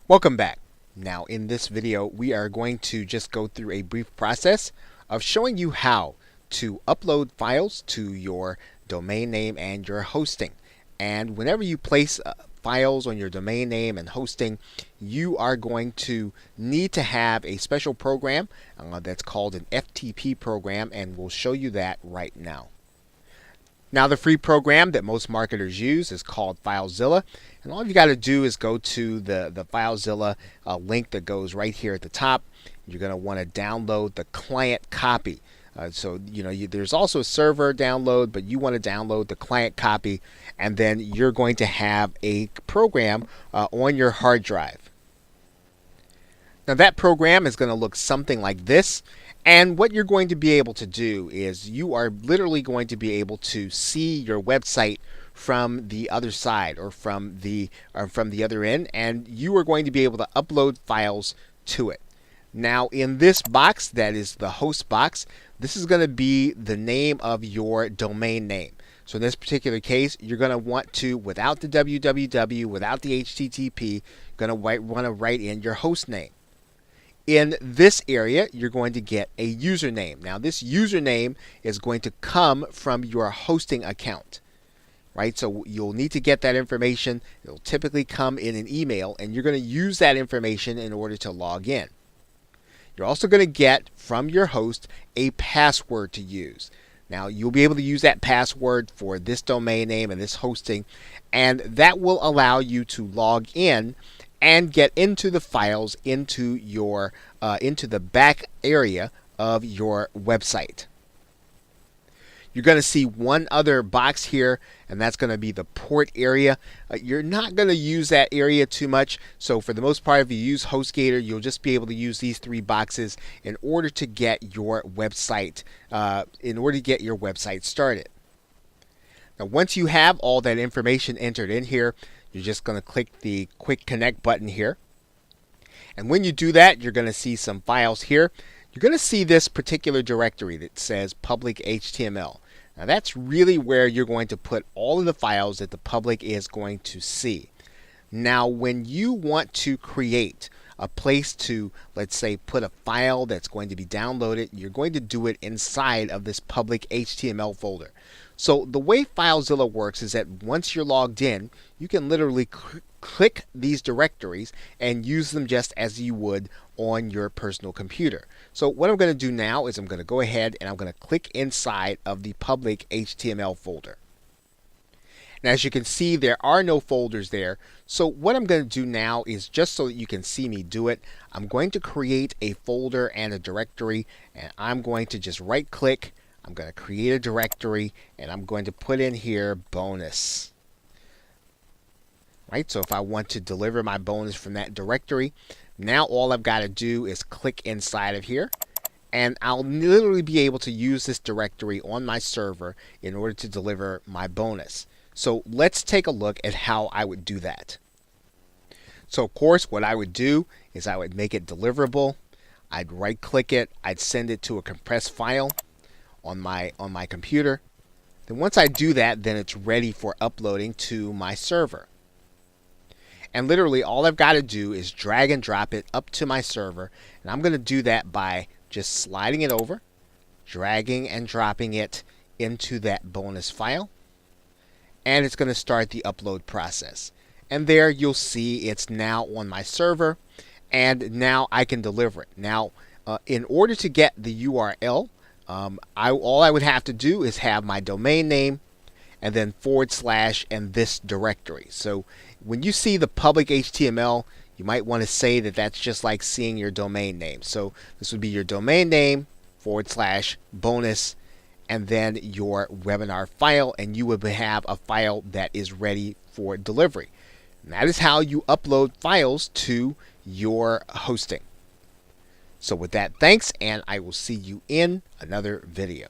Welcome back. Now in this video we are going to just go through a brief process of showing you how to upload files to your domain name and your hosting. And whenever you place files on your domain name and hosting, you are going to need to have a special program that's called an FTP program, and we'll show you that right now. Now the free program that most marketers use is called FileZilla, and all you got to do is go to the FileZilla link that goes right here at the top. You're going to want to download the client copy. There's also a server download, but you want to download the client copy, and then you're going to have a program on your hard drive. Now that program is going to look something like this. And what you're going to be able to do is you are literally going to be able to see your website from the other side or from the other end, and you are going to be able to upload files to it. Now in this box, that is the host box, this is going to be the name of your domain name. So in this particular case, you're going to want to, without the www, without the http, going to want to write in your host name. In this area, you're going to get a username. Now this username is going to come from your hosting account, right? So you'll need to get that information. It'll typically come in an email, and you're going to use that information in order to log in. You're also going to get from your host a password to use. Now you'll be able to use that password for this domain name and this hosting, and that will allow you to log in and get into the files into the back area of your website. You're going to see one other box here, and that's going to be the port area. You're not going to use that area too much, so for the most part, if you use HostGator, you'll just be able to use these three boxes in order to get your website started. Now, once you have all that information entered in here, you're just going to click the Quick Connect button here. And when you do that, you're going to see some files here. You're going to see this particular directory that says public HTML. Now that's really where you're going to put all of the files that the public is going to see. Now when you want to create a place to, let's say, put a file that's going to be downloaded, you're going to do it inside of this public HTML folder. So the way FileZilla works is that once you're logged in, you can literally click these directories and use them just as you would on your personal computer. So what I'm going to do now is I'm going to go ahead and I'm going to click inside of the public HTML folder. Now as you can see, there are no folders there. So what I'm going to do now is, just so that you can see me do it, I'm going to create a folder and a directory, and I'm going to just right click. I'm going to create a directory, and I'm going to put in here bonus. Right, so if I want to deliver my bonus from that directory, now all I've got to do is click inside of here, and I'll literally be able to use this directory on my server in order to deliver my bonus. So let's take a look at how I would do that. So of course, what I would do is I would make it deliverable. I'd right click it, I'd send it to a compressed file on my computer. Then once I do that, then it's ready for uploading to my server. And literally all I've got to do is drag and drop it up to my server, and I'm going to do that by just sliding it over, dragging and dropping it into that bonus file, and it's going to start the upload process. And there you'll see it's now on my server, and now I can deliver it. Now in order to get the URL, all I would have to do is have my domain name and then / and this directory. So when you see the public HTML, you might want to say that that's just like seeing your domain name. So this would be your domain name / bonus and then your webinar file, and you would have a file that is ready for delivery. And that is how you upload files to your hosting. So with that, thanks, and I will see you in another video.